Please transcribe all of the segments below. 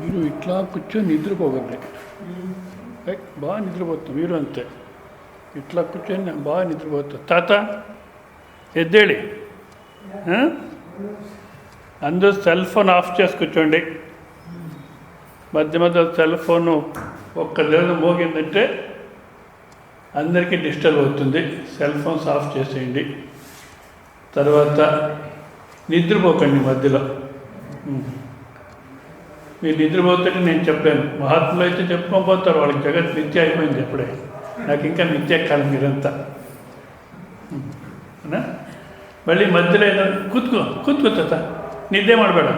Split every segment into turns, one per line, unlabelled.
మీరు ఇట్లా కూర్చొని నిద్రపోకండి, బాగా నిద్రపోతాం. మీరు అంతే, ఇట్లా కూర్చొని బాగా నిద్రపోతాం. తాత ఎద్దేడి, అందరూ సెల్ ఫోన్ ఆఫ్ చేసి కూర్చోండి. మధ్య మధ్య సెల్ ఫోను ఒక్క దగ్గర మోగిందంటే అందరికీ డిస్టర్బ్ అవుతుంది. సెల్ ఫోన్స్ ఆఫ్ చేసేయండి. తర్వాత నిద్రపోకండి మధ్యలో. మీరు నిద్రపోతే నేను చెప్పాను, మహాత్ములు అయితే చెప్పుకోకపోతారు, వాళ్ళకి జగత్ నిత్య అయిపోయింది అప్పుడే. నాకు ఇంకా నిత్య కాలం మీరంతా. మళ్ళీ మధ్యలో ఏదో కూతుకుతా నిద్దే మాడబేడ.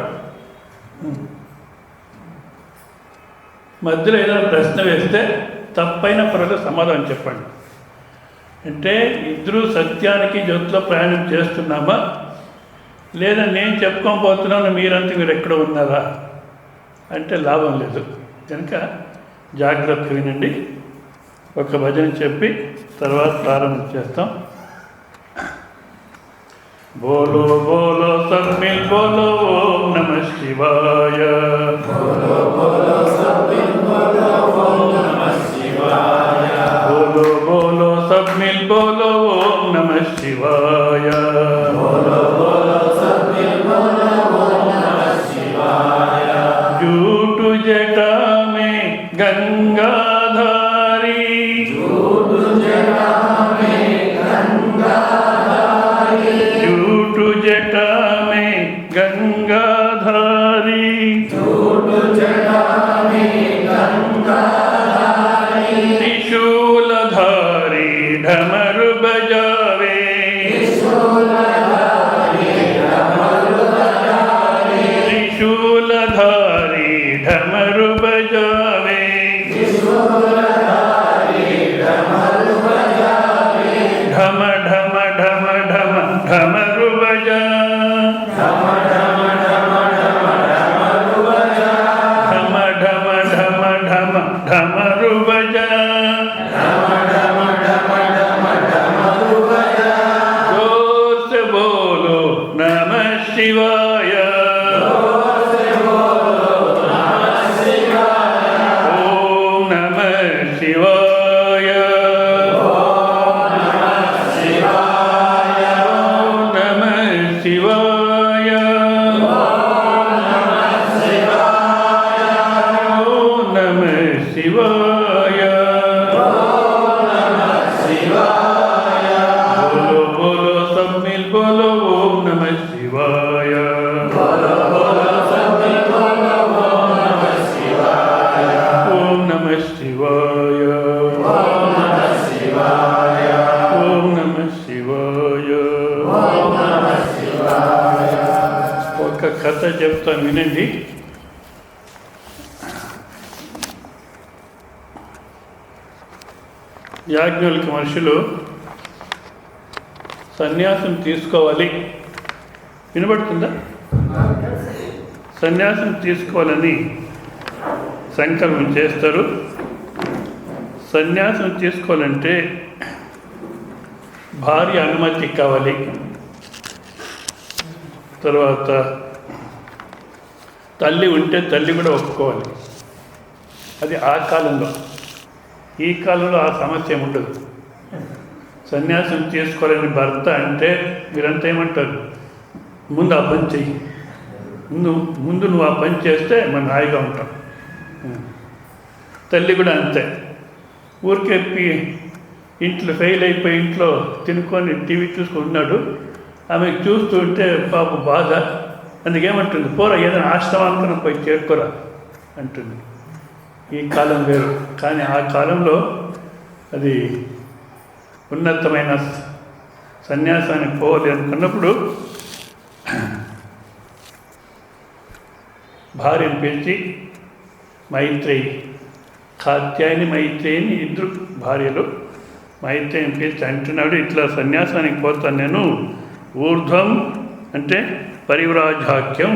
మధ్యలో ఏదైనా ప్రశ్న వేస్తే తప్పైన పర్వాలేదు సమాధానం చెప్పండి. అంటే ఇద్దరు సత్యానికి జ్యోతిలో ప్రయాణం చేస్తున్నామా లేదా నేను చెప్పుకోకపోతున్నాను మీరంతా మీరు ఎక్కడ ఉన్నారా అంటే లాభం లేదు. కనుక జాగ్రత్త వినండి. ఒక భజన చెప్పి తర్వాత ప్రారంభం చేస్తాం. బోలో బోలో సబ్ మిల్ బోలో ఓం నమః శివాయ. బోలో బోలో సబ్ మిల్ బోలో ఓం నమః శివాయ. బోలో బోలో సబ్ మిల్ బోలో ఓం నమః శివాయ. బోలో బోలో సబ్ మిల్ బోలో ఓం నమః శివాయ. झूठ जटा में गंगाधारी, झूठ जटा में गंगाधारी, झूठ जटा में गंगाधारी, झूठ जटा में गंगाधारी, त्रिशूलधारी ढमरू बजावे, त्रिशूलधारी ढमरू बजावे, त्रिशूलधारी ढमरू बजावे, ढमरू बजावे, ढम ढम ढम ढम ढमरू बजा, ढम ढम ढम ढम ढमरू बजा, ढम ढम ढम ढम ढमरू बजा, ढम ढम ढम ढम ढमरू बजा. जोर से बोलो नमः शिवाय. शिवाय नमः शिवाय. नमः शिवाय. बोलो बोलो सब मिल बोलो ओम नमः शिवाय. बोलो बोलो सब मिल बोलो ओम नमः शिवाय. ओम नमः शिवाय. ओम नमः शिवाय. ओम नमः शिवाय. ओम नमः शिवाय. ఒక కథ చెప్తాను వినండి. యాజ్ఞవల్క్య మహర్షులు సన్యాసం తీసుకోవాలి, వినబడుతుందా? సన్యాసం తీసుకోవాలని సంకల్పం చేస్తారు. సన్యాసం తీసుకోవాలంటే భార్య అనుమతి కావాలి. తర్వాత తల్లి ఉంటే తల్లి కూడా ఒప్పుకోవాలి. అది ఆ కాలంలో. ఈ కాలంలో ఆ సమస్య ఉండదు. సన్యాసం తీసుకోవాలని భర్త అంటే మీరంతా ఏమంటారు, ముందు ఆ పని చెయ్యి, ముందు నువ్వు ఆ పని చేస్తే మనం హాయిగా ఉంటాం. తల్లి కూడా అంతే. ఊరికే ఇంట్లో ఫెయిల్ అయిపోయి ఇంట్లో తినుకొని టీవీ చూసుకుంటున్నాడు. ఆమె చూస్తూ ఉంటే పాప బాధ. అందుకేమంటుంది, పోరా ఏదైనా ఆశ్రమానికి పోయి చేరుకోరా అంటుంది. ఈ కాలం వేరు, కానీ ఆ కాలంలో అది ఉన్నతమైన సన్యాసానికి పోవాలి అనుకున్నప్పుడు భార్యను పిలిచి మైత్రేయి, కాత్యాయని మైత్రేయిని ఇద్దరు భార్యలు, మైత్రేయిని పిలిచి అంటున్నాడు, ఇట్లా సన్యాసానికి పోతాను నేను. ఊర్ధ్వం అంటే పరివ్రాజాఖ్యం,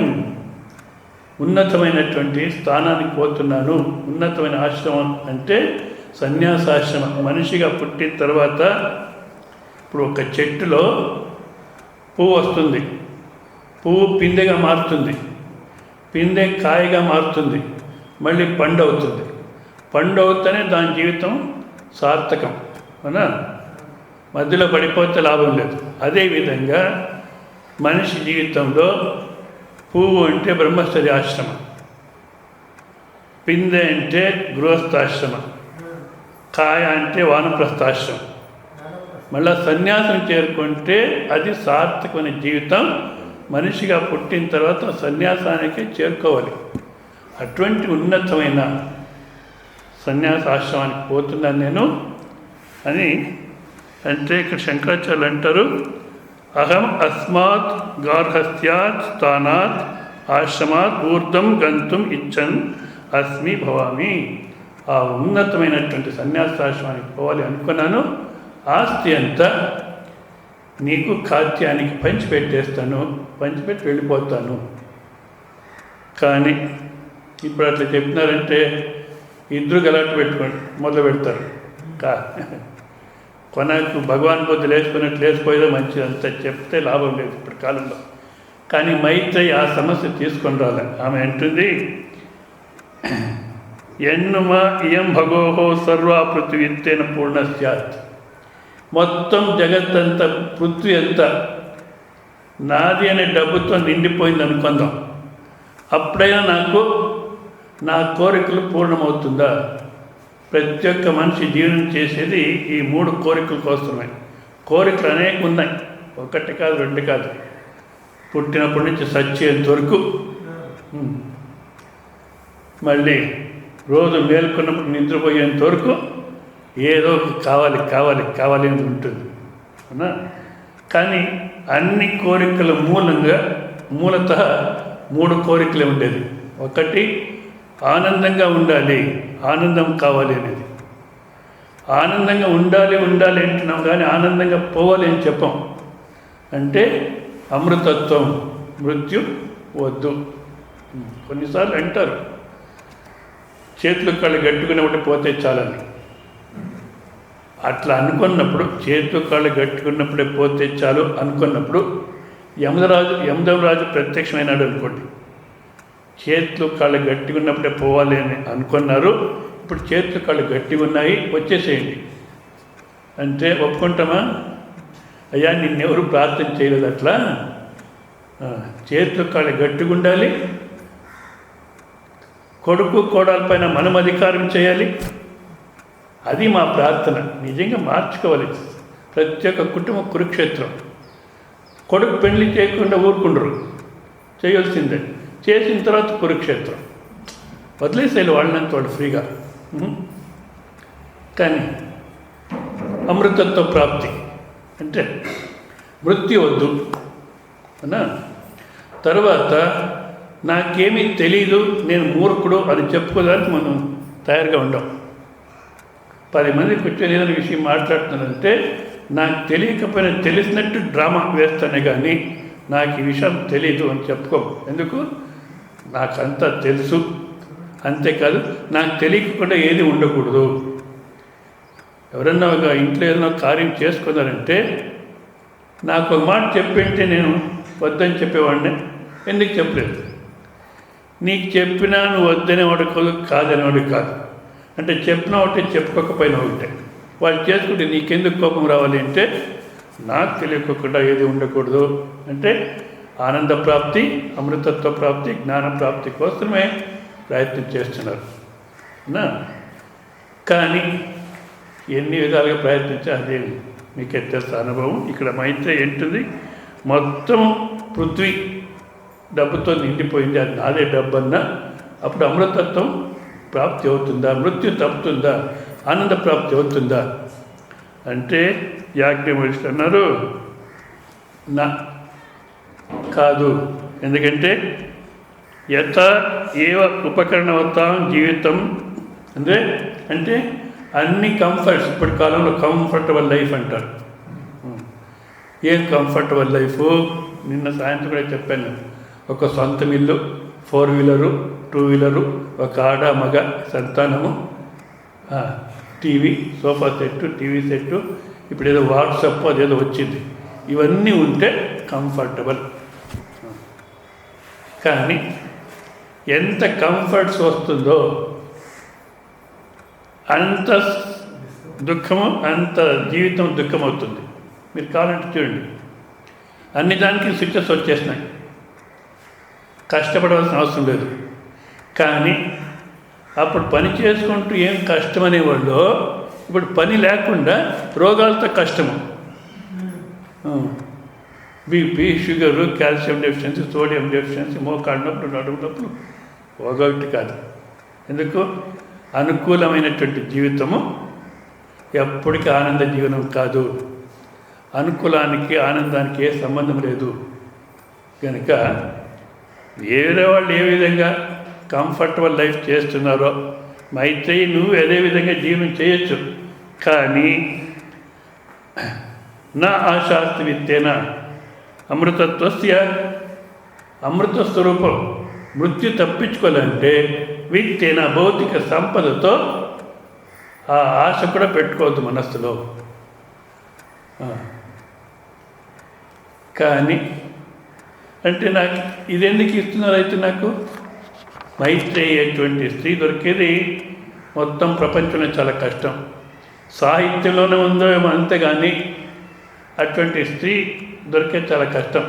ఉన్నతమైనటువంటి స్థానానికి పోతున్నాను. ఉన్నతమైన ఆశ్రమం అంటే సన్యాసాశ్రమం. మనిషిగా పుట్టిన తర్వాత ఇప్పుడు ఒక చెట్టులో పువ్వు వస్తుంది, పువ్వు పిందెగా మారుతుంది, పిందె కాయగా మారుతుంది, మళ్ళీ పండు అవుతుంది. పండు అవుతూనే దాని జీవితం సార్థకం, అవునా? మధ్యలో పడిపోతే లాభం లేదు. అదేవిధంగా మనిషి జీవితంలో పువ్వు అంటే బ్రహ్మచర్య ఆశ్రమం, పిందె అంటే గృహస్థాశ్రమం, కాయ అంటే వానప్రస్థాశ్రమం. మళ్ళీ సన్యాసం చేరుకుంటే అది సార్థకమైన జీవితం. మనిషిగా పుట్టిన తర్వాత సన్యాసానికే చేరుకోవాలి. అటువంటి ఉన్నతమైన సన్యాసాశ్రమానికి పోతున్నాను నేను అని అంటే ఇక్కడ శంకరాచార్యులు అంటారు, అహం అస్మాత్ గార్హస్థ్యాత్ స్థానాత్ ఆశ్రమాత్ ఊర్ధం గంతుం ఇచ్చన్ అస్మి భవామి. ఆ ఉన్నతమైనటువంటి సన్యాసాశ్రమానికి పోవాలి అనుకున్నాను. ఆస్తి అంతా నీకు కాత్యానికి పంచిపెట్టేస్తాను, పంచిపెట్టి వెళ్ళిపోతాను. కానీ ఇప్పుడు అట్లా చెప్పినారంటే ఇద్దరు గలాట మొదలు పెడతారు. కొనకు భగవాన్ పొద్దు లేచుకున్నట్టు లేచిపోయేదో మంచిది, అంత చెప్తే లాభం లేదు ఇప్పుడు కాలంలో. కానీ మైత్రేయి ఆ సమస్య తీసుకొని రాలే. ఆమె అంటుంది, ఎన్నుమ ఇయం భగోహో సర్వా పృథ్వీ ఇత్తేన పూర్ణ స్యాత్. మొత్తం జగత్తంతా పృథ్వీ అంతా నాది అనే డబ్బుతో నిండిపోయింది అనుకుందాం. అప్పుడైనా నాకు నా కోరికలు పూర్ణమవుతుందా? ప్రతి ఒక్క మనిషి జీవనం చేసేది ఈ 3 కోరికల కోసమే. కోరికలు అనేక ఉన్నాయి, ఒకటి కాదు, 2 కాదు. పుట్టినప్పటి నుంచి చచ్చేంత వరకు, మళ్ళీ రోజు మేల్కొన్నప్పుడు నిద్రపోయేంత వరకు ఏదో కావాలి కావాలి కావాలి అని ఉంటుంది, అవునా? కానీ అన్ని కోరికల మూలతః 3 కోరికలే ఉండేది. ఒకటి ఆనందంగా ఉండాలి, ఆనందం కావాలి అనేది. ఆనందంగా ఉండాలి అంటున్నాం, కానీ ఆనందంగా పోవాలి అని చెప్పాం. అంటే అమృతత్వం, మృత్యు వద్దు. కొన్నిసార్లు అంటారు చేతులు కాళ్ళు గట్టుకున్నప్పుడు పోతే చాలని. అట్లా అనుకున్నప్పుడు, చేతులు కాళ్ళు గట్టుకున్నప్పుడే పోతే చాలు అనుకున్నప్పుడు యమధర్మరాజు ప్రత్యక్షమైనాడు అనుకోండి. చేతులు కాళ్ళు గట్టిగా ఉన్నప్పుడే పోవాలి అని అనుకున్నారు. ఇప్పుడు చేతులు కాళ్ళు గట్టిగా ఉన్నాయి, వచ్చేసేయండి అంటే ఒప్పుకుంటామా? అయ్యా నిన్నెవరు ప్రార్థన చేయలేదు అట్లా. చేతులు కాళ్ళు గట్టిగా ఉండాలి, కొడుకు కోడలపైన మనం అధికారం చేయాలి. అది మా ప్రార్థన. నిజంగా మార్చుకోవాలి. ప్రతి ఒక్క కుటుంబం కురుక్షేత్రం. కొడుకు పెళ్లి చేయకుండా ఊరుకుండరు, చేయాల్సిందే. చేసిన తర్వాత కురుక్షేత్రం. వదిలేసేయాలి వాళ్ళంతా, వాళ్ళు ఫ్రీగా. కానీ అమృతత్వ ప్రాప్తి అంటే మృత్యు వద్దు అన్నా. తర్వాత నాకేమీ తెలీదు, నేను మూర్ఖుడు అని చెప్పుకోవడానికి మనం తయారుగా ఉండం. 10 మంది కూర్చొని ఏదైనా విషయం మాట్లాడుతున్నానంటే నాకు తెలియకపోయినా తెలిసినట్టు డ్రామా వేస్తానే కానీ నాకు ఈ విషయం తెలీదు అని చెప్పుకో. ఎందుకు? నాకంతా తెలుసు. అంతేకాదు, నాకు తెలియకుండా ఏది ఉండకూడదు. ఎవరన్నా ఒక ఇంట్లో ఏదైనా కార్యం చేసుకున్నారంటే నాకు ఒక మాట చెప్పింటే నేను వద్దని చెప్పేవాడిని. ఎందుకు చెప్పలేదు? నీకు చెప్పినా నువ్వు వద్దనేవాడు కాదు, కాదనేవాడు కాదు. అంటే చెప్పిన ఒకటి, చెప్పుకోకపోయినా ఒకటే. వాళ్ళు చేసుకుంటే నీకెందుకు కోపం రావాలి అంటే నాకు తెలియకుండా ఏది ఉండకూడదు. అంటే ఆనంద ప్రాప్తి, అమృతత్వ ప్రాప్తి, జ్ఞాన ప్రాప్తి కోసమే ప్రయత్నం చేస్తున్నారు. కానీ ఎన్ని విధాలుగా ప్రయత్నించా అదే మీకే తెలుసు అనుభవం. ఇక్కడ మైత్రి ఏంటిది, మొత్తం పృథ్వీ డబ్బుతో నిండిపోయింది, అది నాదే డబ్బన్నా అప్పుడు అమృతత్వం ప్రాప్తి అవుతుందా, మృత్యు తప్పుతుందా, ఆనంద ప్రాప్తి అవుతుందా అంటే యాజ్ఞవల్క్యుడు అన్నారు నా కాదు. ఎందుకంటే యథ ఏవ ఉపకరణవతాం జీవితం అంటే అన్ని కంఫర్ట్స్, ఇప్పటి కాలంలో కంఫర్టబుల్ లైఫ్ అంటారు. ఏం కంఫర్టబుల్ లైఫ్, నిన్న సాయంత్రం కూడా చెప్పాను. ఒక సొంత ఇల్లు, 4 వీలరు 2 వీలరు, ఒక ఆడ మగ సంతానము, TV, sofa set, TV set, ఇప్పుడు ఏదో వాట్సాప్ అదేదో వచ్చింది, ఇవన్నీ ఉంటే కంఫర్టబుల్. కానీ ఎంత కంఫర్ట్స్ వస్తుందో అంత దుఃఖము, అంత జీవితం దుఃఖం అవుతుంది. మీరు కావాలంటే చూడండి, అన్ని దానికి స్విచ్చెస్ వచ్చేసినాయి, కష్టపడవలసిన అవసరం లేదు. కానీ అప్పుడు పని చేసుకుంటూ ఏం కష్టం అనేవాళ్ళు, ఇప్పుడు పని లేకుండా రోగాలతో కష్టము. BP, sugar, calcium deficiency, sodium deficiency, మోకాళ్ళ నొప్పులు, నడుము నొప్పులు ఒకటి కాదు. ఎందుకు? అనుకూలమైనటువంటి జీవితము ఎప్పటికీ ఆనంద జీవనం కాదు. అనుకూలానికి ఆనందానికి ఏ సంబంధం లేదు. కనుక వేరే వాళ్ళు ఏ విధంగా కంఫర్టబుల్ లైఫ్ చేస్తున్నారో మైత్రేయి నువ్వు అదే విధంగా జీవనం చేయొచ్చు. కానీ నా ఆశాస్తి విత్తేన అమృతత్వస్య, అమృత స్వరూపం మృత్యు తప్పించుకోవాలంటే విత్తేన భౌతిక సంపదతో ఆ ఆశ కూడా పెట్టుకోవద్దు మనస్సులో. కానీ అంటే నాకు ఇది ఎందుకు ఇస్తున్నారు? అయితే నాకు మైత్రేయి అటువంటి స్త్రీ దొరికేది మొత్తం ప్రపంచంలో చాలా కష్టం. సాహిత్యంలోనే ఉందో ఏమో అంతేగాని అటువంటి స్త్రీ దొరికేది చాలా కష్టం.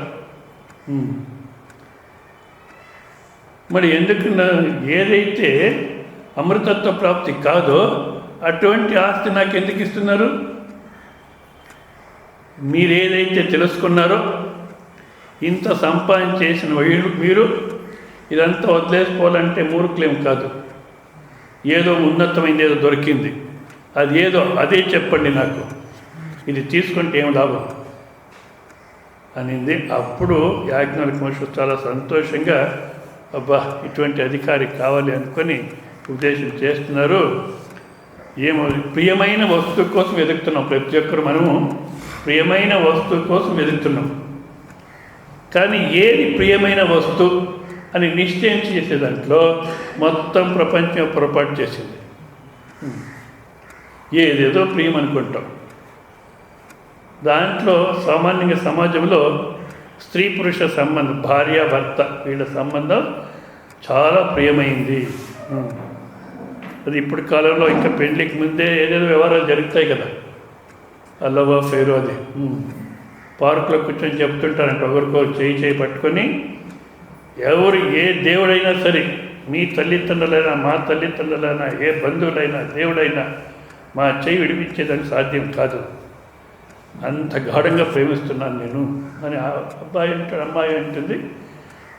మరి ఎందుకు ఏదైతే అమృతత్వ ప్రాప్తి కాదో అటువంటి ఆస్తి నాకు ఎందుకు ఇస్తున్నారు? మీరేదైతే తెలుసుకున్నారో, ఇంత సంపాదించేసిన మీరు ఇదంతా వదిలేసుకోవాలంటే మూర్ఖులేం కాదు. ఏదో ఉన్నతమైనది ఏదో దొరికింది, అది ఏదో అదే చెప్పండి నాకు, ఇది తీసుకుంటే ఏం లాభం అనింది. అప్పుడు యాజ్ఞవల్క్య మహర్షి చాలా సంతోషంగా అబ్బా ఇటువంటి అధికారి కావాలి అనుకొని ఉపదేశం చేస్తున్నారు. ఏమో ప్రియమైన వస్తువు కోసం వెతుకుతున్నాం. ప్రతి ఒక్కరు మనము ప్రియమైన వస్తువు కోసం వెతుకుతున్నాం. కానీ ఏది ప్రియమైన వస్తువు అని నిశ్చయం చేసే దాంట్లో మొత్తం ప్రపంచం పొరపాటు చేసింది. ఏదేదో ప్రియం అనుకుంటాం. దాంట్లో సామాన్యంగా సమాజంలో స్త్రీ పురుష సంబంధం, భార్య భర్త వీళ్ళ సంబంధం చాలా ప్రియమైంది. అది ఇప్పుడు కాలంలో ఇంకా పెళ్ళికి ముందే ఏదేదో వ్యవహారాలు జరుగుతాయి కదా, అల్లవా ఫేరు అది పార్కులో కూర్చొని చెప్తుంటారంట, ఒకరికొకరు చేయి పట్టుకొని, ఎవరు ఏ దేవుడైనా సరే, మీ తల్లిదండ్రులైనా మా తల్లిదండ్రులైనా ఏ బంధువులైనా దేవుడైనా మా చేయి విడిపించేదానికి సాధ్యం కాదు, అంత గాఢంగా ప్రేమిస్తున్నాను నేను అని అబ్బాయి అంటాడు, అమ్మాయి అంటుంది.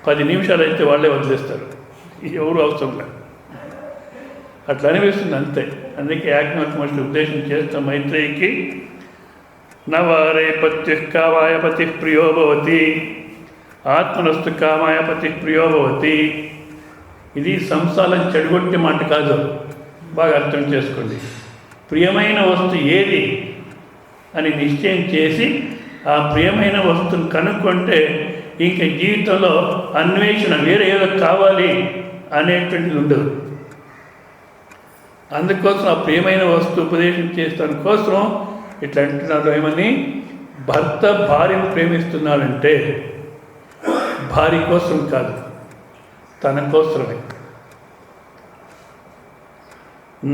10 నిమిషాలు అయితే వాళ్ళే వదిలేస్తారు, ఎవరు అవసరం లేదు. అట్లా అనిపిస్తుంది అంతే. అందుకే యాజ్ఞవల్క్య మహర్షి ఉద్దేశం చేస్తాం మైత్రేయికి, నవారే పత్యు కామాయ పతి ప్రియో భవతి, ఆత్మనస్తు కామాయ పతి ప్రియో భవతి. ఇది సంసారం చెడగొట్టే మాట కాదు, బాగా అర్థం చేసుకోండి. ప్రియమైన వస్తువు ఏది అని నిశ్చయం చేసి ఆ ప్రియమైన వస్తువును కనుక్కుంటే ఇంక జీవితంలో అన్వేషణ వేరే ఏదో కావాలి అనేటువంటిది ఉండదు. అందుకోసం ఆ ప్రియమైన వస్తువు ఉపదేశం చేస్తాను కోసం ఇట్లా అంటున్నారు. ఏమని? భర్త భార్యను ప్రేమిస్తున్నాడంటే భార్య కోసం కాదు, తన కోసమే.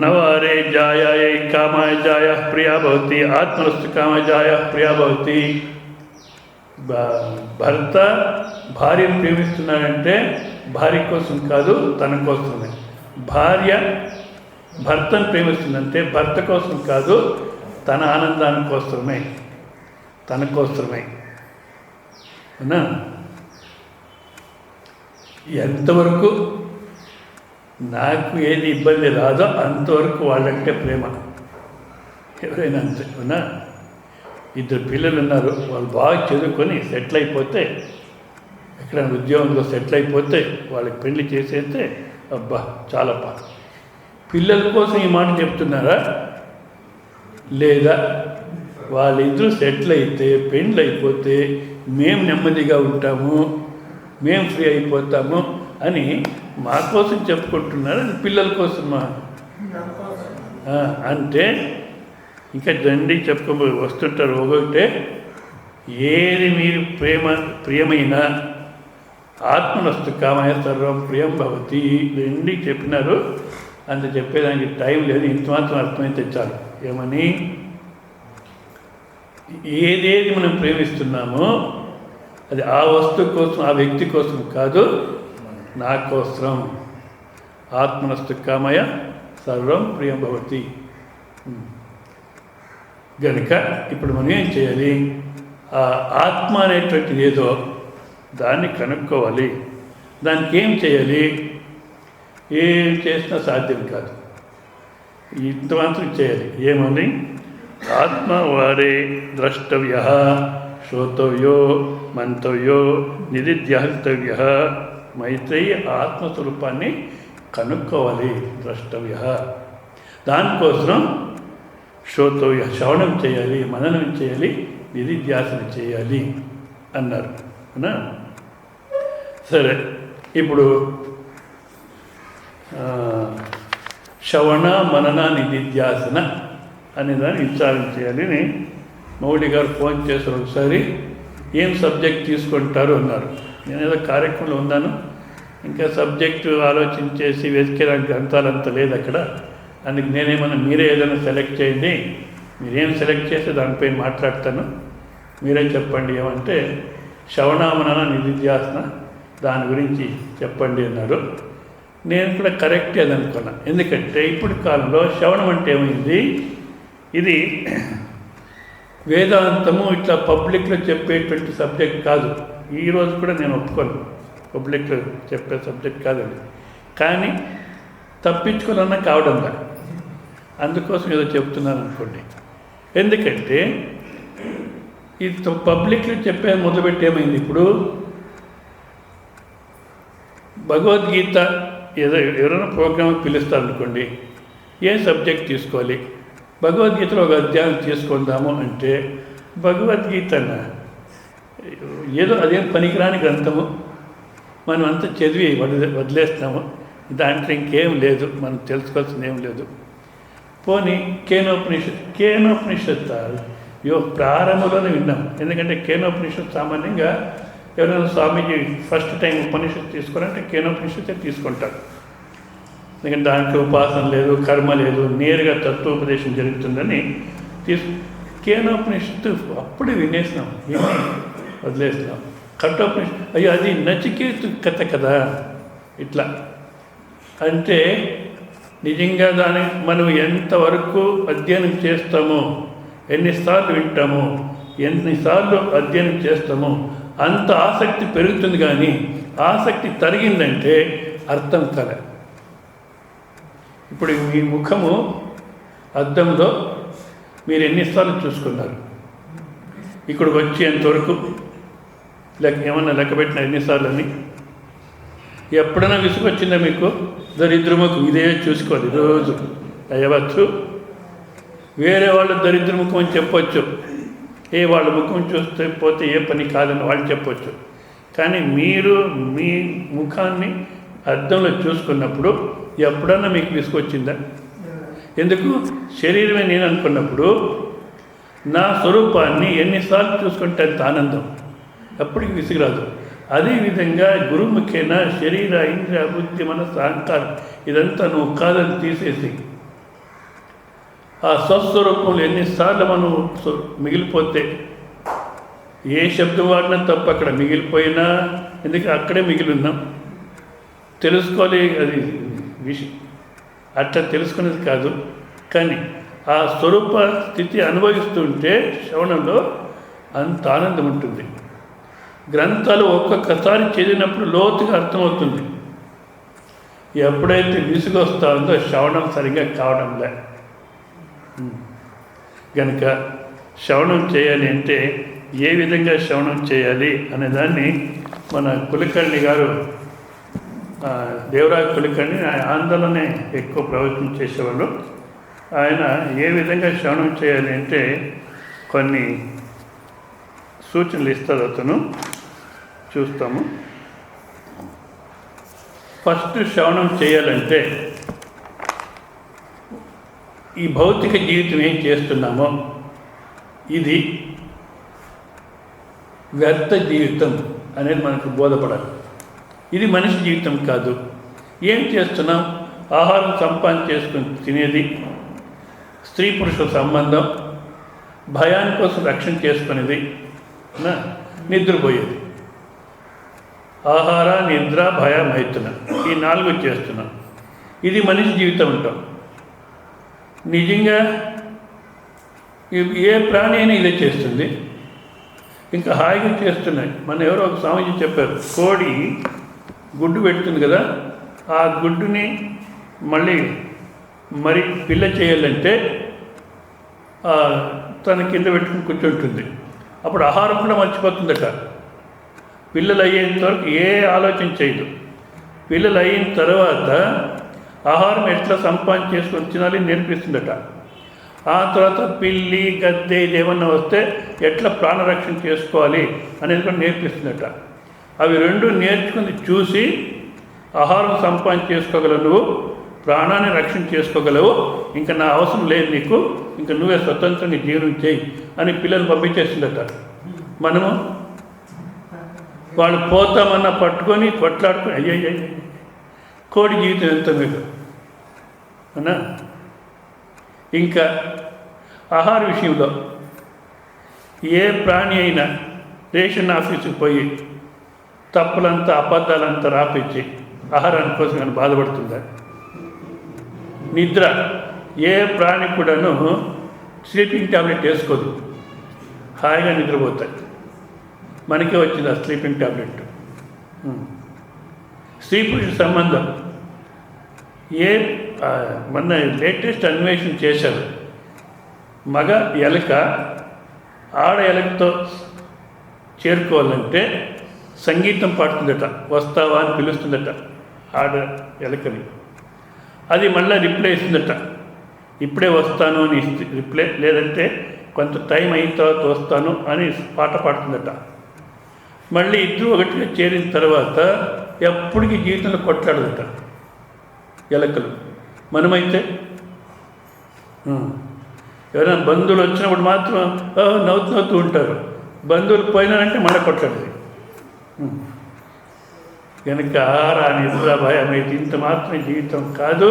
నవారే జాయాయ కామాయ జాయ ప్రియా భవతి, ఆత్మనస్తు కామాయ జాయ ప్రియా భవతి. భర్త భార్యను ప్రేమిస్తున్నాడంటే భార్య కోసం కాదు, తన కోసమే. భార్య భర్తను ప్రేమిస్తుందంటే భర్త కోసం కాదు, తన ఆనందాని కోసమే, తన కోసమే. అవునా? ఎంతవరకు నాకు ఏది ఇబ్బంది రాదో అంతవరకు వాళ్ళంటే ప్రేమ. ఎవరైనా అంతే. అవునా? ఇద్దరు పిల్లలు ఉన్నారు, వాళ్ళు బాగా చదువుకొని సెటిల్ అయిపోతే, ఎక్కడైనా ఉద్యోగంలో సెటిల్ అయిపోతే వాళ్ళకి పెళ్లి చేసేస్తే అబ్బా చాలా పిల్లల కోసం ఈ మాట చెప్తున్నారా? లేదా వాళ్ళిద్దరూ సెటిల్ అయితే పెళ్ళి అయిపోతే మేము నెమ్మదిగా ఉంటాము, మేము ఫ్రీ అయిపోతాము అని మా కోసం చెప్పుకుంటున్నారు, అది పిల్లల కోసమా? అంటే ఇంకా దండి చెప్పుకో వస్తుంటారు ఒకటే. ఏది మీరు ప్రియమైన ఆత్మనస్తు కామయ సర్వం ప్రియం భవతి, రెండు చెప్పినారు. అంత చెప్పేదానికి టైం లేదు, ఇంత మాత్రం అర్థమైతే చాలు. ఏమని? ఏదేది మనం ప్రేమిస్తున్నామో అది ఆ వస్తువు కోసం, ఆ వ్యక్తి కోసం కాదు, నా కోసం. ఆత్మనస్తు కామయ సర్వం ప్రియం భవతి. గనుక ఇప్పుడు మనం ఏం చేయాలి? ఆ ఆత్మ అనేటువంటిది ఏదో దాన్ని కనుక్కోవాలి. దానికి ఏం చేయాలి? ఏం చేసినా సాధ్యం కాదు, ఇంత మాత్రం చేయాలి. ఏమని? ఆత్మ వారే ద్రష్టవ్య, శ్రోతవ్యో, మంతవ్యో, నిధిధ్యాసితవ్య. మైత్రేయి ఆత్మస్వరూపాన్ని కనుక్కోవాలి, ద్రష్టవ్య. దానికోసం శ్రోతవ్య, శ్రవణం చేయాలి, మననం చేయాలి, నిధిధ్యాసన చేయాలి అన్నారు. అవునా? సరే, ఇప్పుడు శ్రవణ మనన నిధిధ్యాసన అనేదాన్ని విచారణ చేయాలి అని మౌళి గారు ఫోన్ చేశారు ఒకసారి. ఏం సబ్జెక్ట్ తీసుకుంటారు అన్నారు. నేను ఏదో కార్యక్రమంలో ఉన్నాను, ఇంకా సబ్జెక్టు ఆలోచించేసి వెతికేదానికి గ్రంథాలంతా లేదు అక్కడ. అందుకు నేనేమన్నా మీరే ఏదైనా సెలెక్ట్ చేయండి, మీరేం సెలెక్ట్ చేస్తే దానిపై మాట్లాడతాను, మీరే చెప్పండి ఏమంటే శ్రవణమనన నిధిధ్యాసన దాని గురించి చెప్పండి అన్నారు. నేను కూడా కరెక్టే అది అనుకున్నా. ఎందుకంటే ఇప్పుడు కాలంలో శ్రవణం అంటే ఏమైంది, ఇది వేదాంతము ఇట్లా పబ్లిక్లో చెప్పేటువంటి సబ్జెక్ట్ కాదు. ఈరోజు కూడా నేను ఒప్పుకోను, పబ్లిక్లో చెప్పే సబ్జెక్ట్ కాదండి. కానీ తప్పించుకోవాలన్నా కావడంలా, అందుకోసం ఏదో చెప్తున్నాను అనుకోండి. ఎందుకంటే ఇది పబ్లిక్లో చెప్పేది మొదలుపెట్టి ఏమైంది, ఇప్పుడు భగవద్గీత ఏదో ఎవరైనా ప్రోగ్రామ్ పిలుస్తారు అనుకోండి, ఏ సబ్జెక్ట్ తీసుకోవాలి, భగవద్గీతలో ఒక అధ్యాయం తీసుకుందాము అంటే భగవద్గీత ఏదో అదేం పనికిరాని గ్రంథము, మనం అంతా చదివి వదిలేస్తాము, దాంట్లో ఇంకేం లేదు, మనం తెలుసుకోవాల్సింది ఏం లేదు. పోనీ కేనోపనిషత్ ప్రారంభంలోనే విన్నాం. ఎందుకంటే కేనోపనిషత్ సామాన్యంగా ఎవరైనా స్వామీజీ ఫస్ట్ టైం ఉపనిషత్తు తీసుకోవాలంటే కేనోపనిషత్తే తీసుకుంటారు. ఎందుకంటే దాంట్లో ఉపాసన లేదు, కర్మ లేదు, నేరుగా తత్వోపదేశం జరుగుతుందని కేనోపనిషత్తు అప్పుడే వినేసినాం, వదిలేసినాం. కఠోపనిషత్తు అయ్యో అది నచికేతు కథ కదా. ఇట్లా అంటే నిజంగా దాన్ని మనం ఎంతవరకు అధ్యయనం చేస్తామో, ఎన్నిసార్లు వింటామో, ఎన్నిసార్లు అధ్యయనం చేస్తామో అంత ఆసక్తి పెరుగుతుంది. కానీ ఆసక్తి తరిగిందంటే అర్థం కల. ఇప్పుడు మీ ముఖము అద్దంలో మీరు ఎన్నిసార్లు చూసుకున్నారు? ఇక్కడికి వచ్చేంతవరకు ఏమన్నా లెక్క పెట్టిన ఎన్నిసార్లు అని? ఎప్పుడైనా విసుగొచ్చిందా మీకు? దరిద్రముఖం ఇదే చూసుకోవాలి రోజు అయ్యవచ్చు. వేరే వాళ్ళు దరిద్రముఖం అని చెప్పొచ్చు, వాళ్ళ ముఖం చూస్తే పోతే ఏ పని కాదని వాళ్ళు చెప్పొచ్చు. కానీ మీరు మీ ముఖాన్ని అద్దంలో చూసుకున్నప్పుడు ఎప్పుడన్నా మీకు విసుగొచ్చిందా? ఎందుకు? శరీరమే నేను అనుకున్నప్పుడు నా స్వరూపాన్ని ఎన్నిసార్లు చూసుకుంటే అంత ఆనందం, అప్పటికి విసుగురాదు. అదేవిధంగా గురుముఖేన శరీర ఇంద్రియ బుద్ధి మనస్సు అహంకారం ఇదంతా నువ్వు కాదని తీసేసి ఆ స్వస్వరూపంలో ఎన్నిసార్లు మనం మిగిలిపోతే, ఏ శబ్దం వాడినా తప్ప అక్కడ మిగిలిపోయినా, ఎందుకంటే అక్కడే మిగిలి ఉన్నాం. తెలుసుకోవాలి అది అట్లా తెలుసుకునేది కాదు. కానీ ఆ స్వరూప స్థితి అనుభవిస్తుంటే శ్రవణంలో అంత ఆనందం ఉంటుంది. గ్రంథాలు ఒక్కొక్కసారి చదివినప్పుడు లోతుగా అర్థమవుతుంది. ఎప్పుడైతే విసుగు వస్తూ ఉందో శ్రవణం సరిగ్గా కావడంలే. కనుక శ్రవణం చేయాలి అంటే ఏ విధంగా శ్రవణం చేయాలి అనేదాన్ని మన కులకర్ణి గారు, దేవరాజ కులకర్ణి, ఆయన ఆంధ్రలోనే ఎక్కువ ప్రవచనం చేసేవాళ్ళు. ఆయన ఏ విధంగా శ్రవణం చేయాలి అంటే కొన్ని సూచనలు ఇస్తారు. అతను చూస్తాము. ఫస్ట్ శ్రవణం చేయాలంటే ఈ భౌతిక జీవితం ఏం చేస్తున్నామో ఇది వ్యర్థ జీవితం అనేది మనకు బోధపడాలి. ఇది మనిషి జీవితం కాదు. ఏం చేస్తున్నాం? ఆహారం సంపాదన చేసుకుని తినేది, స్త్రీ పురుషుల సంబంధం, భయాని కోసం రక్షణ చేసుకునేది, నిద్రపోయేది. ఆహార, నిద్ర, భయ, మైథున, ఈ 4 చేస్తున్నాం. ఇది మనిషి జీవితం అంటాం. నిజంగా ఏ ప్రాణి అయినా ఇదే చేస్తుంది. ఇంకా హాయిగా చేస్తున్నాయి. మన ఎవరో ఒక స్వామీజీ చెప్పారు, కోడి గుడ్డు పెడుతుంది కదా, ఆ గుడ్డుని మరి పిల్ల చేయాలంటే తన కింద పెట్టుకుని కూర్చుంటుంది. అప్పుడు ఆహారం కూడా మర్చిపోతుందట. పిల్లలు అయ్యేంత వరకు ఏ ఆలోచన చేయదు. పిల్లలు అయిన తర్వాత ఆహారం ఎట్లా సంపాదన చేసుకొని తినాలి నేర్పిస్తుందట. ఆ తర్వాత పిల్లి, గద్దె ఇదేమన్నా వస్తే ఎట్లా ప్రాణరక్షణ చేసుకోవాలి అనేది కూడా నేర్పిస్తుందట. అవి 2 నేర్చుకుని చూసి ఆహారం సంపాదన చేసుకోగలవు, నువ్వు ప్రాణాన్ని రక్షణ చేసుకోగలవు, ఇంకా నా అవసరం లేదు నీకు, ఇంకా నువ్వే స్వతంత్రంగా జీవనం చేయి అని పిల్లలు పంపించేస్తుందట. మనము వాళ్ళు పోతామన్నా పట్టుకొని కొట్లాడుకొని అయ్యయ్య కోడి జీవితం ఎంత మీకు అన్నా. ఇంకా ఆహార విషయంలో ఏ ప్రాణి అయినా రేషన్ ఆఫీసుకి పోయి తప్పులంతా అబద్ధాలంతా రాపించి ఆహారాన్ని కోసం కానీ బాధపడుతుందా? నిద్ర ఏ ప్రాణి కూడాను స్లీపింగ్ ట్యాబ్లెట్ వేసుకోదు, హాయిగా నిద్రపోతాయి. మనకే వచ్చింది ఆ స్లీపింగ్ ట్యాబ్లెట్. స్త్రీ పురుష సంబంధం మొన్న లేటెస్ట్ అన్వేషణ చేశారు. మగ ఎలక ఆడ ఎలకతో చేరుకోవాలంటే సంగీతం పాడుతుందట, వస్తావా అని పిలుస్తుందట ఆడ ఎలకని. అది మళ్ళీ రిప్లై ఇస్తుందట, ఇప్పుడే వస్తాను అని రిప్లై, లేదంటే కొంత టైం అయిన తర్వాత వస్తాను అని పాట పాడుతుందట. మళ్ళీ ఇద్దరు ఒకటిగా చేరిన తర్వాత ఎప్పటికీ జీవితంలో కొట్లాడదట ఎలకలు. మనమైతే ఎవరైనా బంధువులు వచ్చినప్పుడు మాత్రం నవ్వుతూ ఉంటారు, బంధువులు పోయినారంటే మళ్ళీ కొట్లాడేది. కనుక ఆహార, నిద్ర, భయం అయితే ఇంత మాత్రమే జీవితం కాదు.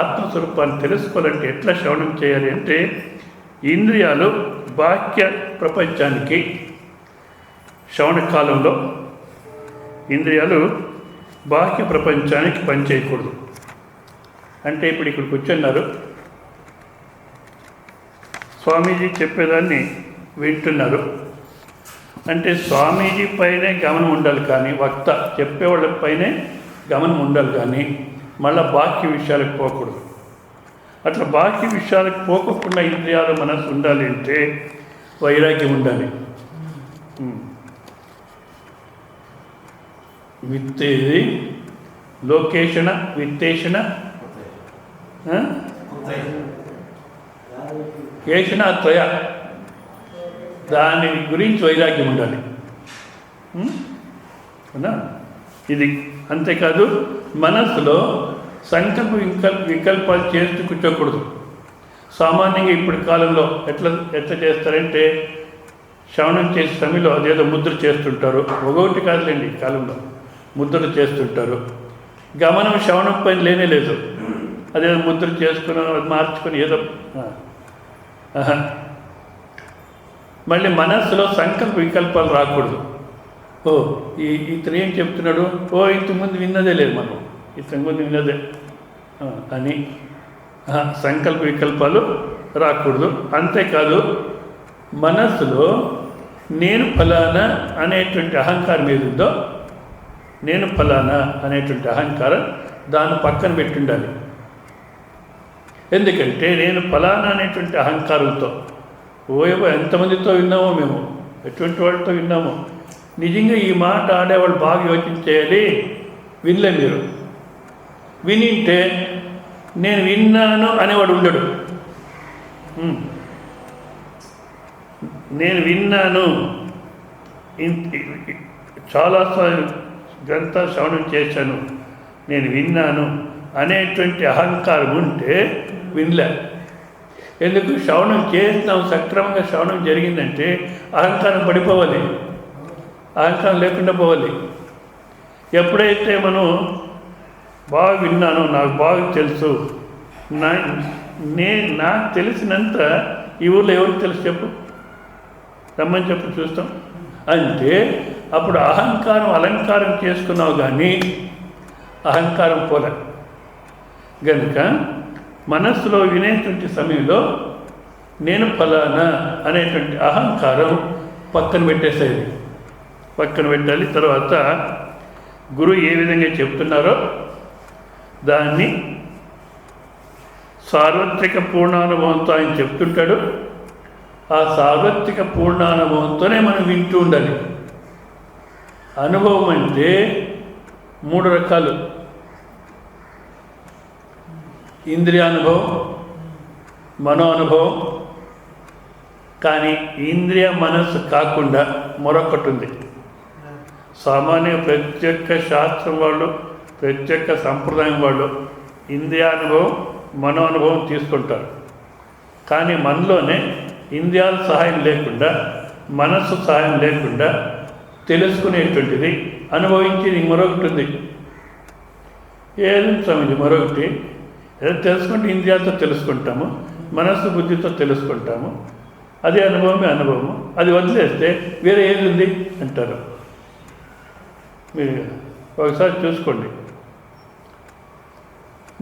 ఆత్మస్వరూపాన్ని తెలుసుకోవాలంటే ఎట్లా శ్రవణం చేయాలి అంటే ఇంద్రియాలు బాహ్య ప్రపంచానికి శ్రవణ కాలంలో ఇంద్రియాలు బాహ్య ప్రపంచానికి పనిచేయకూడదు. అంటే ఇప్పుడు ఇక్కడ కూర్చున్నారు, స్వామీజీ చెప్పేదాన్ని వింటున్నారు అంటే స్వామీజీ పైనే గమనం ఉండాలి, కానీ వక్త చెప్పేవాళ్ళపైనే గమనం ఉండాలి, కానీ మళ్ళీ బాహ్య విషయాలకు పోకూడదు. అట్లా బాహ్య విషయాలకు పోకుండా ఇంద్రియాల మనసు ఉండాలి అంటే వైరాగ్యం ఉండాలి. విత్తేది లోకేషణ, విత్తేషణ, కేషణ త్రయ, దాని గురించి వైరాగ్యం ఉండాలి. ఇది అంతేకాదు మనస్సులో సంకల్ప వికల్పాలు చేస్తూ కూర్చోకూడదు. సామాన్యంగా ఇప్పుడు కాలంలో ఎట్లా చేస్తారంటే శ్రవణం చేసే సమయంలో అదేదో ముద్ర చేస్తుంటారు. ఒకటి కాదులేండి, ఈ కాలంలో ముద్రలు చేస్తుంటారు. గమనం శ్రవణం పైన లేనే లేదు, అదేదో ముద్ర చేసుకుని మార్చుకొని ఏదో. మళ్ళీ మనస్సులో సంకల్ప వికల్పాలు రాకూడదు. ఇతను ఏం చెప్తున్నాడు, ఇంతకుముందు విన్నదే లేదు, మనం ఇంతకుముందు విన్నదే అని సంకల్ప వికల్పాలు రాకూడదు. అంతేకాదు మనస్సులో నేను ఫలానా అనేటువంటి అహంకారం ఏదుందో, నేను ఫలానా అనేటువంటి అహంకారం దాన్ని పక్కన పెట్టుండాలి. ఎందుకంటే నేను ఫలానా అనేటువంటి అహంకారంతో ఎంతమందితో విన్నామో, మేము ఎటువంటి వాళ్ళతో విన్నామో. నిజంగా ఈ మాట ఆడేవాళ్ళు బాగా యోచించేయాలి. వినలే మీరు. వినింటే నేను విన్నాను అనేవాడు ఉండడు. నేను విన్నాను, చాలాసార్లు గంట శ్రవణం చేశాను, నేను విన్నాను అనేటువంటి అహంకారం ఉంటే వినలే. ఎందుకు? శ్రవణం చేస్తున్నాం, సక్రమంగా శ్రవణం జరిగిందంటే అహంకారం పడిపోవాలి, అహంకారం లేకుండా పోవాలి. ఎప్పుడైతే మనం బాగా విన్నాను, నాకు బాగా తెలుసు, నాకు తెలిసినంత ఈ ఊళ్ళో ఎవరికి తెలుసు చెప్పు, రమ్మని చెప్పు చూస్తాం అంటే అప్పుడు అహంకారం అలంకారం చేసుకున్నావు, కానీ అహంకారం పోలే. కనుక మనస్సులో వినేటువంటి సమయంలో నేను ఫలానా అనేటువంటి అహంకారం పక్కన పెట్టేసేది, పక్కన పెట్టాలి. తర్వాత గురువు ఏ విధంగా చెప్తున్నారో దాన్ని సార్వత్రిక పూర్ణానుభవంతో ఆయన చెప్తుంటాడు. ఆ సార్వత్రిక పూర్ణానుభవంతోనే మనం వింటూ ఉండాలి. అనుభవం అంటే 3 రకాలు: ఇంద్రియానుభవం, మనో అనుభవం. కానీ ఇంద్రియ మనస్సు కాకుండా మరొకటి ఉంది. సామాన్య ప్రతి ఒక్క శాస్త్రం వాళ్ళు, ప్రతి ఒక్క సంప్రదాయం వాళ్ళు ఇంద్రియానుభవం, మనో అనుభవం తీసుకుంటారు. కానీ మనలోనే ఇంద్రియాల సహాయం లేకుండా, మనస్సు సహాయం లేకుండా తెలుసుకునేటువంటిది, అనుభవించేది మరొకటి ఉంది. ఏది స్వామిది మరొకటి? ఏదో తెలుసుకుంటే ఇంద్రియాలతో తెలుసుకుంటాము, మనస్సు బుద్ధితో తెలుసుకుంటాము. అది అనుభవమే అనుభవము. అది వదిలేస్తే వేరే ఏది ఉంది అంటారు. మీరు ఒకసారి చూసుకోండి.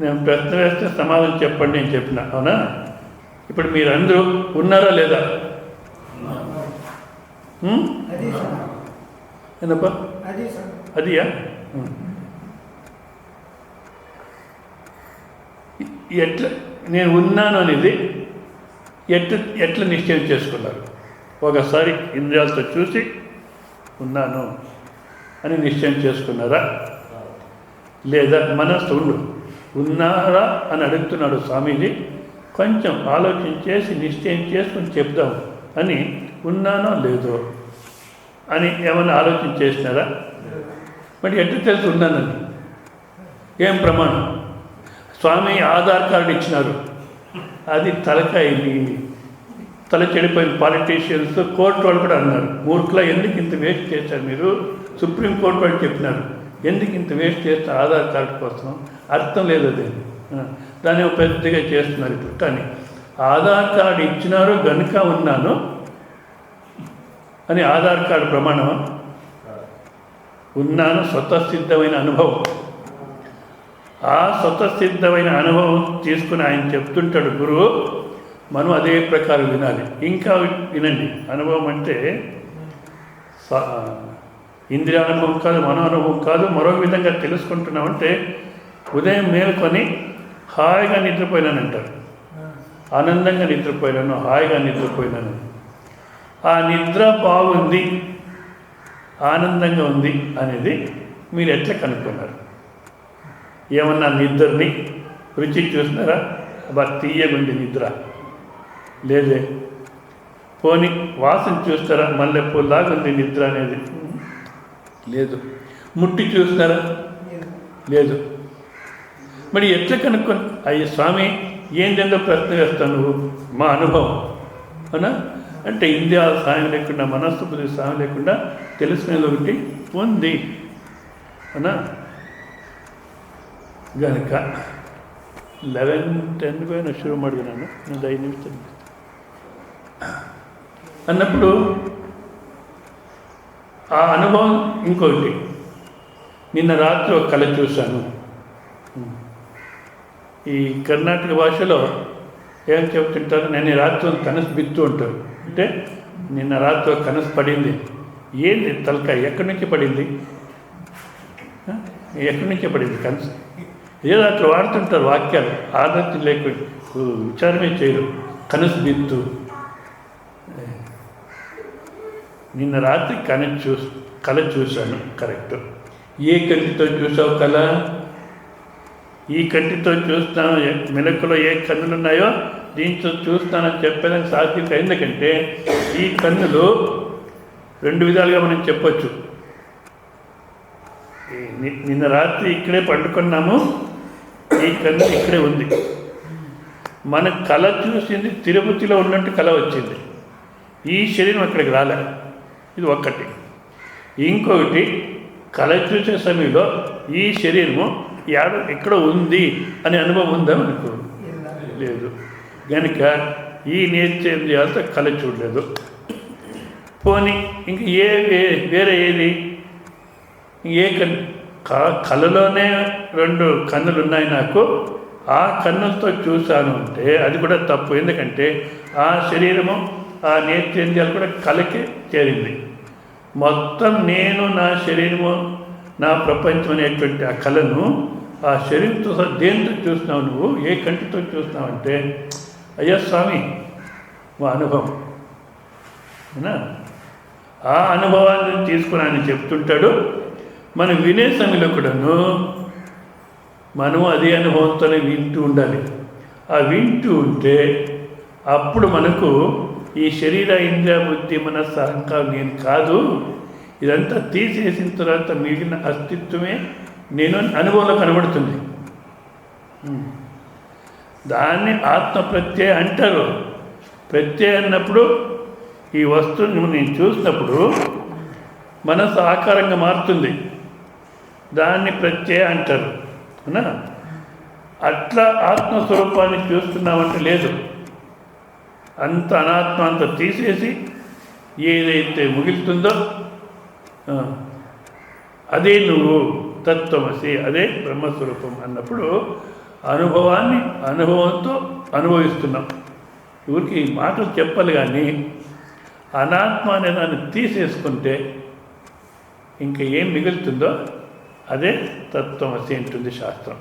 నేను ప్రశ్న వేస్తే సమాధానం చెప్పండి అని చెప్పిన, అవునా? ఇప్పుడు మీరందరూ ఉన్నారా లేదా? ಏನಪ್ಪ ಅದಿಯಾ ఎట్లా నేను ఉన్నాను అనేది ఎట్లా నిశ్చయం చేసుకున్నారు? ఒకసారి ఇంద్రియాలతో చూసి ఉన్నాను అని నిశ్చయం చేసుకున్నారా? లేదా మనస్సు ఉన్నారా అని అడుగుతున్నాడు స్వామీజీ, కొంచెం ఆలోచన చేసి నిశ్చయం చేసుకుని చెప్దాం అని ఉన్నానో లేదో అని ఏమన్నా ఆలోచన చేసినారా? మరి ఎట్లా తెలుసు ఉన్నానని? ఏం ప్రమాణం? స్వామి ఆధార్ కార్డు ఇచ్చినారు, అది తల చెడిపోయిన పాలిటీషియన్స్, కోర్టు వాళ్ళు కూడా అన్నారు, మూర్ఖులా ఎందుకు ఇంత వేస్ట్ చేశారు మీరు? సుప్రీంకోర్టు వాళ్ళు చెప్పినారు, ఎందుకు ఇంత వేస్ట్ చేస్తే ఆధార్ కార్డు కోసం? అర్థం లేదు అది, దాన్ని పెద్దగా చేస్తున్నారు ఇప్పుడు. కానీ ఆధార్ కార్డు ఇచ్చినారు గనుక ఉన్నాను అని ఆధార్ కార్డు ప్రమాణం? ఉన్నాను స్వతసిద్ధమైన అనుభవం. ఆ స్వతసిద్ధమైన అనుభవం తీసుకుని ఆయన చెప్తుంటాడు గురువు, మనం అదే ప్రకారం వినాలి. ఇంకా వినండి. అనుభవం అంటే ఇంద్రియ అనుభవం కాదు, మనో అనుభవం కాదు, మరో విధంగా తెలుసుకుంటున్నామంటే ఉదయం మేల్కొని హాయిగా నిద్రపోయినానంటారు, ఆనందంగా నిద్రపోయినాను, హాయిగా నిద్రపోయినాను. ఆ నిద్ర బాగుంది, ఆనందంగా ఉంది అనేది మీరు ఎట్లా కనుక్కున్నారు? ఏమన్నా నిద్రని రుచి చూసినారా? తీయగుండి నిద్ర లేదే. పోని వాసన చూస్తారా? మల్లెపూలాగుంది నిద్ర అనేది లేదు. ముట్టి చూస్తారా? లేదు. మరి ఎట్లా కనుక్కొని? అయ్యే స్వామి ఏంటంటే ప్రశ్న వేస్తావు నువ్వు? మా అనుభవం అవునా అంటే ఇంద్రియాల సాయం లేకుండా, మనస్సు బుద్ధి సాయం లేకుండా తెలిసినది ఒకటి ఉంది అవునా. గనుక 11:10 పైన ಶುರು ಮಾಡಿದೆ ನಾನು, ಇನ್ನೊಂದು 5 ನಿಮಿಷ అన్నప్పుడు ఆ అనుభవం ఇంకొకటి. నిన్న రాత్రి ఒక కళ చూశాను, ఈ కర్ణాటక భాషలో ఏం చెప్తుంటారు, నేను ఈ రాత్రి కనసు బిత్తు ఉంటారు. అంటే నిన్న రాత్రి కనసు పడింది. ఏంది తలకాయ ఎక్కడి నుంచి పడింది, ఎక్కడి నుంచే పడింది కనసు? ఏదో అట్లా వాడుతుంటారు వాక్యాలు, ఆదర్శం లేకుండా విచారమే చేయరు. కనసు బిత్తు, నిన్న రాత్రి కళ చూశాను. కరెక్ట్. ఏ కంటితో చూసావు కళ? ఈ కంటితో చూస్తాను. మెలకులో ఏ కన్నులు ఉన్నాయో దీంతో చూస్తానని చెప్పేదానికి సాధ్యం. ఎందుకంటే ఈ కన్నులు రెండు విధాలుగా మనం చెప్పొచ్చు. నిన్న రాత్రి ఇక్కడే పండుకున్నాము, ఈ కన్ను ఇక్కడే ఉంది. మన కళ చూసింది తిరుపతిలో ఉన్నట్టు కళ వచ్చింది, ఈ శరీరం అక్కడికి రాలే. ఇది ఒక్కటి. ఇంకొకటి, కళ చూసే సమయంలో ఈ శరీరము ఎక్కడ ఉంది అనే అనుభవం ఉందా మనకు? లేదు. కనుక ఈ నేత్రేంద్రియాలతో కళ చూడలేదు. పోనీ ఇంక వేరే ఏది? ఏ కళలోనే రెండు కన్నులు ఉన్నాయి నాకు, ఆ కన్నులతో చూశాను అంటే అది కూడా తప్పు. ఎందుకంటే ఆ శరీరము ఆ నేత్రేంద్రియాలు కూడా కళకి చేరింది. మొత్తం నేను, నా శరీరము, నా ప్రపంచం అనేటువంటి ఆ కళను ఆ శరీరంతో దేంతో చూస్తున్నావు నువ్వు? ఏ కంటితో చూస్తున్నావు అంటే, అయ్యా స్వామి మా అనుభవం ఆ అనుభవాన్ని తీసుకుని చెప్తుంటాడు. మనం వినే సమయంలో కూడాను మనము అదే అనుభవంతోనే వింటూ ఉండాలి. ఆ వింటూ ఉంటే అప్పుడు మనకు ఈ శరీర ఇంద్రియ బుద్ధి మనస్సు అహంకారం నేను కాదు, ఇదంతా తీసేసిన తర్వాత మిగిలిన అస్తిత్వమే నేను అనుభవంలో కనబడుతుంది. దాన్ని ఆత్మ ప్రత్యయ అంటారు. ప్రత్యయ అన్నప్పుడు ఈ వస్తువుని నేను చూసినప్పుడు మనసు ఆకారంగా మారుతుంది, దాన్ని ప్రత్యయ అంటారు. అవునా? అట్లా ఆత్మస్వరూపాన్ని చూస్తున్నామంటే లేదు, అంత అనాత్మ అంత తీసేసి ఏదైతే మిగులుతుందో అదే నువ్వు తత్వమసి, అదే బ్రహ్మస్వరూపం అన్నప్పుడు అనుభవాన్ని అనుభవంతో అనుభవిస్తున్నాం. ఊరికి మాటలు చెప్పాలి, కానీ అనాత్మ అనే దాన్ని తీసేసుకుంటే ఇంకా ఏం మిగులుతుందో అదే తత్వమసి అంటుంది శాస్త్రం.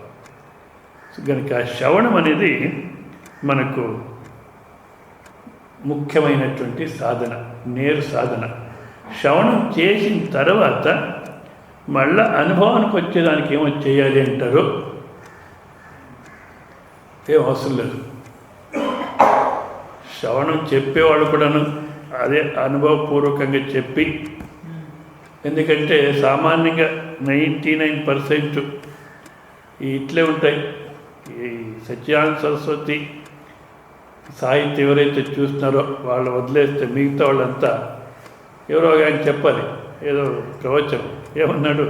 కనుక శ్రవణం అనేది మనకు ముఖ్యమైనటువంటి సాధన, నేరు సాధన. శ్రవణం చేసిన తర్వాత మళ్ళా అనుభవానికి వచ్చేదానికి ఏమో చేయాలి అంటారు. ఏం అవసరం లేదు. శ్రవణం చెప్పేవాళ్ళు కూడాను అదే అనుభవపూర్వకంగా చెప్పి, ఎందుకంటే సామాన్యంగా 99% ఇట్లే ఉంటాయి. ఈ సత్యానంద సరస్వతి సాహిత్యం ఎవరైతే చూస్తున్నారో వాళ్ళు వదిలేస్తే మిగతా వాళ్ళంతా ఎవరో ఆయన చెప్పాలి ఏదో ప్రవచనం. ఏమన్నాడు?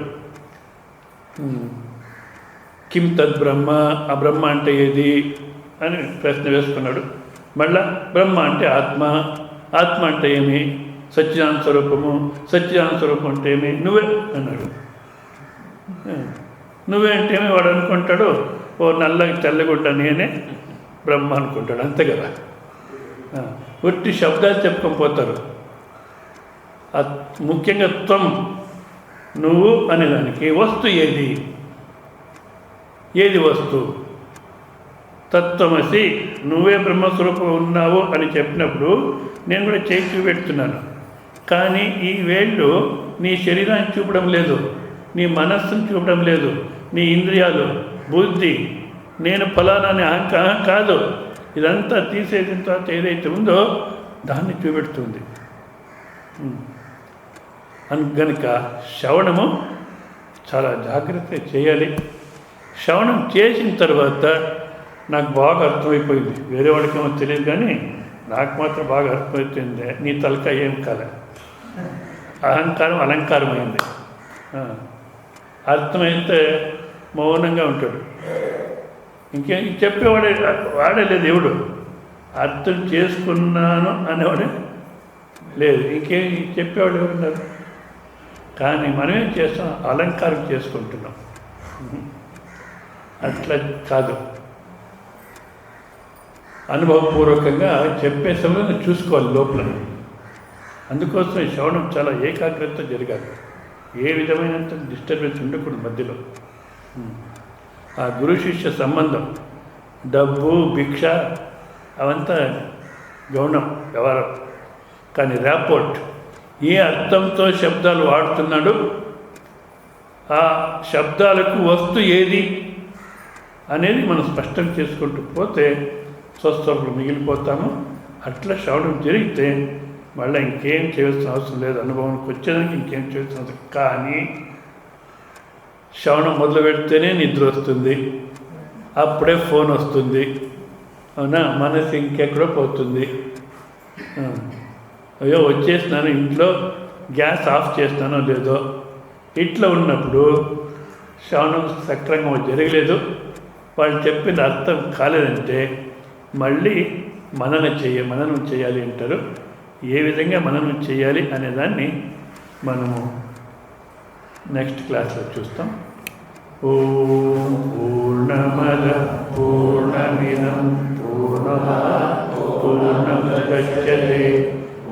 కిం తద్ బ్రహ్మ, ఆ బ్రహ్మ అంటే ఏది అని ప్రశ్న వేసుకున్నాడు. మళ్ళా బ్రహ్మ అంటే ఆత్మ, ఆత్మ అంటే ఏమి? సచ్చిదానంద స్వరూపము, సచ్చిదానంద స్వరూపం అంటే ఏమి? నువ్వే అన్నాడు. నువ్వే అంటే ఏమి? వాడు అనుకుంటాడు ఓ నల్లగా తెల్లగుడ్డ నేనే బ్రహ్మ అనుకుంటాడు, అంతే కదా. ఒట్టి శబ్దాలు చెప్పుకొని పోతారు. ముఖ్యంగా త్వం, నువ్వు అనేదానికి వస్తువు ఏది? ఏది వస్తువు? తత్వమసి, నువ్వే బ్రహ్మస్వరూపం ఉన్నావు అని చెప్పినప్పుడు నేను కూడా చేయి చూపెడుతున్నాను, కానీ ఈ వేళ్ళు నీ శరీరాన్ని చూపడం లేదు, నీ మనస్సును చూపడం లేదు, నీ ఇంద్రియాలు, బుద్ధి, నేను ఫలానా అని అహంకారం కాదు. ఇదంతా తీసేసిన తర్వాత ఏదైతే ఉందో దాన్ని చూపెడుతుంది. కనుక శ్రవణము చాలా జాగ్రత్తగా చేయాలి. శ్రవణం చేసిన తర్వాత నాకు బాగా అర్థమైపోయింది, వేరే వాడికి ఏమో తెలియదు కానీ నాకు మాత్రం బాగా అర్థమైపోయింది. నీ తలకాయ ఏం కాలే, అహంకారం అలంకారమైంది. అర్థమైతే మౌనంగా ఉంటాడు. ఇంకేం చెప్పేవాడే వాడలేదు ఎవడు. అర్థం చేసుకున్నాను అనేవాడే లేదు. ఇంకేం చెప్పేవాడు ఎవరున్నారు? కానీ మనమేం చేస్తాం? అలంకారం చేసుకుంటున్నాం. అట్లా కాదు. అనుభవపూర్వకంగా చెప్పే సమయంలో చూసుకోవాలి లోపల. అందుకోసం ఈ శ్రవణం చాలా ఏకాగ్రత జరగాలి. ఏ విధమైనంత డిస్టర్బెన్స్ ఉండకూడదు మధ్యలో. ఆ గురు శిష్య సంబంధం, డబ్బు, భిక్ష అవంతా గౌణం, వ్యవహారం. కానీ ర్యాపోర్ట్, ఏ అర్థంతో శబ్దాలు వాడుతున్నాడు, ఆ శబ్దాలకు వస్తు ఏది అనేది మనం స్పష్టం చేసుకుంటూ పోతే స్వస్థలు మిగిలిపోతాము. అట్లా శ్రవణం జరిగితే మళ్ళీ ఇంకేం చేయాల్సిన అవసరం లేదు. అనుభవానికి వచ్చేదానికి ఇంకేం చేయాల్సిన అవసరం. కానీ శ్రవణం మొదలు పెడితేనే నిద్ర వస్తుంది, అప్పుడే ఫోన్ వస్తుంది, అవునా, మనసు ఇంకెక్కడో పోతుంది. అయ్యో వచ్చేసినాను, ఇంట్లో గ్యాస్ ఆఫ్ చేస్తానో లేదో, ఇట్లా ఉన్నప్పుడు శ్రవణం సక్రంగా జరగలేదు, వాళ్ళు చెప్పిన అర్థం కాలేదంటే మళ్ళీ మననం చేయాలి అంటారు. ఏ విధంగా మననం చేయాలి అనేదాన్ని మనము నెక్స్ట్ క్లాస్లో చూస్తాం. ఓం పూర్ణమద పూర్ణమిదం పూర్ణమాదాయ పూర్ణముదచ్యతే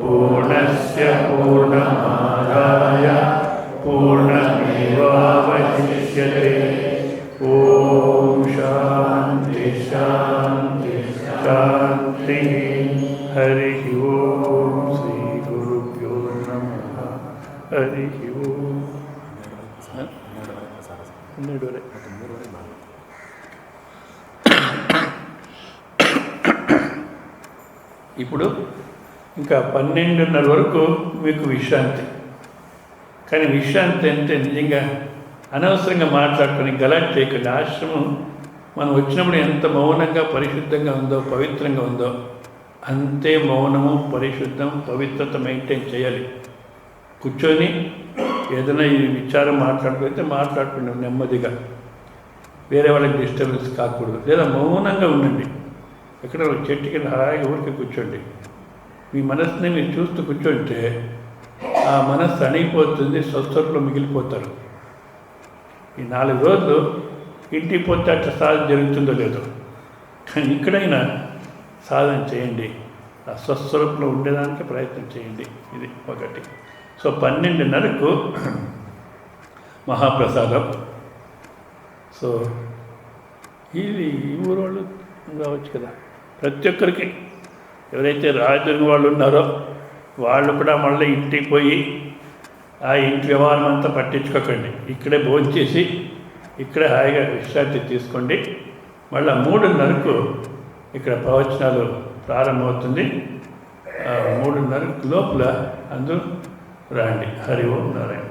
పూర్ణస్య పూర్ణమాదాయ పూర్ణమేవావశిష్యతే. ఓం శాంతి శాంతి శాంతి. హరి ఓం. శ్రీ గురుభ్యో నమః. హరి ఓం. ఇప్పుడు ఇంకా 12:30 వరకు మీకు విశ్రాంతి. కానీ విశ్రాంతి అంటే నిజంగా అనవసరంగా మాట్లాడుకొని గలాట్ చేయకండి. ఆశ్రమం మనం వచ్చినప్పుడు ఎంత మౌనంగా పరిశుద్ధంగా ఉందో, పవిత్రంగా ఉందో అంతే మౌనము, పరిశుద్ధం, పవిత్రత మెయింటైన్ చేయాలి. కూర్చొని ఏదైనా ఈ విచారం మాట్లాడుకుంటే మాట్లాడుకున్నాం నెమ్మదిగా, వేరే వాళ్ళకి డిస్టర్బెన్స్ కాకూడదు. లేదా మౌనంగా ఉండండి. ఎక్కడ చెట్టు కింద హాయిగా ఊరికి కూర్చోండి. మీ మనసుని మీరు చూస్తూ కూర్చుంటే ఆ మనస్సు అణిగిపోతుంది, స్వస్థతలో మిగిలిపోతారు. ఈ 4 రోజులు ఇంటికి పోతే అట్లా సాధన జరుగుతుందో లేదో, కానీ ఇక్కడైనా సాధన చేయండి. ఆ స్వస్వరూపంలో ఉండేదానికి ప్రయత్నం చేయండి. ఇది ఒకటి. సో 12:30కు మహాప్రసాదం. సో ఇది ఈ ఊరు వాళ్ళు రావచ్చు కదా, ప్రతి ఒక్కరికి ఎవరైతే రాజధాని వాళ్ళు ఉన్నారో వాళ్ళు కూడా మళ్ళీ ఇంటికి పోయి ఆ ఇంటి వ్యవహారం అంతా పట్టించుకోకండి. ఇక్కడే భోంచేసి ఇక్కడే హాయిగా విశ్రాంతి తీసుకోండి. మళ్ళీ 3:30కు ఇక్కడ ప్రవచనాలు ప్రారంభమవుతుంది. 3:30 లోపల అందరూ రండి. హరి ఓం నారాయణ.